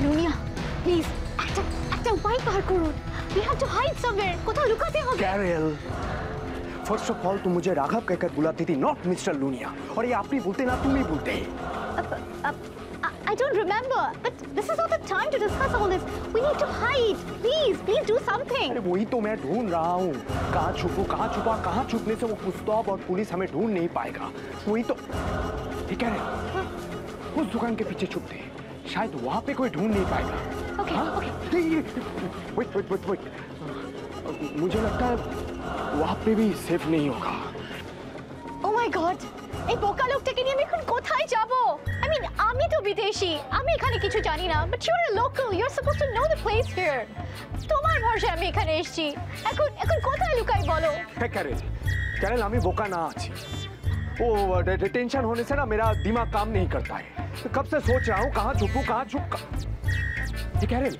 লুনিয়া please একটা উপায় বার করুন। We have to hide somewhere. কোথাও লুকাতে হবে। कैरल, फर्स्ट ऑफ ऑल तुम मुझे राघव कहकर बुलाती थी, नॉट मिस्टर लूनिया। और ये आप नहीं बोलते ना, तुम ही बोलते। I don't remember, but this is not the time to discuss all this. We need to hide. Please do something. अरे वही तो मैं ढूंढ रहा हूँ, कहाँ छुपू, कहाँ छुपा, कहाँ छुपने से वो पुस्तौब और पुलिस हमें ढूंढ नहीं पाएगा। वही तो ये कह रहे उस दुकान के पीछे छुपते हैं, शायद वहाँ पे कोई ढूंढ नहीं पाएगा। Okay. वेट, मुझे लगता है वहाँ पे भी सेफ नहीं होगा। Oh my God! এই বোকা লোকটাকে নিয়ে আমি এখন কোথায় যাব? I mean, আমি তো বিদেশি, আমি এখানে কিছু জানি না, but you're a local. You're supposed to know the place here. তোমার ভরসায় আমি এখানে এসেছি। এখন কোথায় লুকাই বলো? है कैरल, আমি বোকা না আছি। वो टेंशन होने से ना मेरा दिमाग काम नहीं करता है। कब से सोच रहा हूँ कहाँ छुपू, ये कैरल,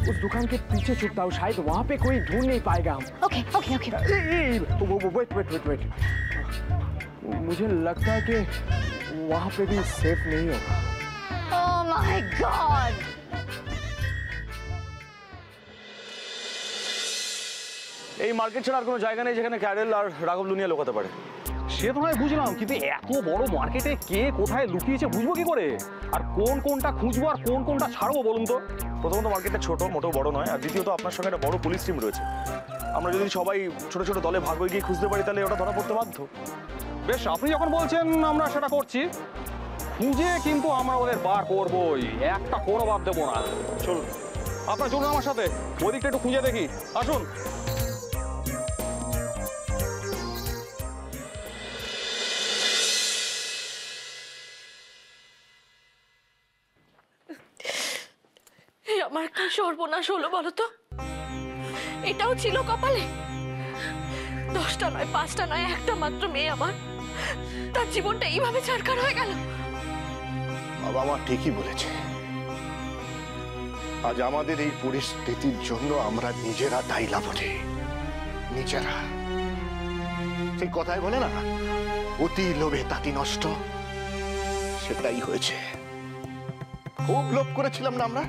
उस दुकान के पीछे छुपता हूँ, शायद वहाँ पे कोई ढूंढ नहीं पाएगा हम। Okay. वेट, मुझे लगता है कि वहाँ पे भी सेफ नहीं होगा। Oh my God! এই মার্কেট ছাড়া আর কোনো জায়গা নেই যেখানে ক্যারেল আর রাঘব লুনিয়া লুকাতে পারে। সে তো নয় বুঝলাম, কিন্তু এত বড় মার্কেটে কে কোথায় লুকিয়েছে বুঝবো কি করে? আর কোনটা খুঁজবো আর কোনটা ছাড়বো বলুন তো? প্রথমত মার্কেটটা ছোট, মোটেও বড় নয়, আর দ্বিতীয়ত আপনার সঙ্গে একটা বড় পুলিশ টিম রয়েছে। আমরা যদি সবাই ছোট ছোট দলে ভাগ হয়ে গিয়ে খুঁজতে পারি তাহলে ওটা ধরা পড়তে বাধ্য। বেশ, আপনি যখন বলছেন আমরা সেটা করছি, খুঁজে কিন্তু আমরা ওদের বার করবোই, একটা কোনো বাদ দেবো না। চলুন, আপনার চলুন আমার সাথে, ওদিকটা একটু খুঁজে দেখি, আসুন। আমার কি সর্বনাশ হলো বলো তো? এটাও ছিল কপালে? 10টা নয়, 5টা নয়, একটা মাত্র মেয়ে আমার, তার জীবনটা এইভাবে ছারখার হয়ে গেল। বাবা মা ঠিকই বলেছে, আজ আমাদের এই পরিস্থিতির জন্য আমরা নিজেরা দায়ী লাভে, নিজেরা। সেই কথাই বলে না, অতি লোভে তাতি নষ্ট, সেটাই হয়েছে। খুব লোভ করেছিলাম না আমরা,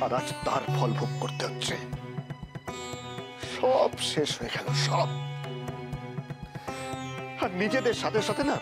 আর আজ তার ফল ভোগ করতে হচ্ছে। সব শেষ হয়ে গেল, সব। আর নিজেদের সাথে সাথে না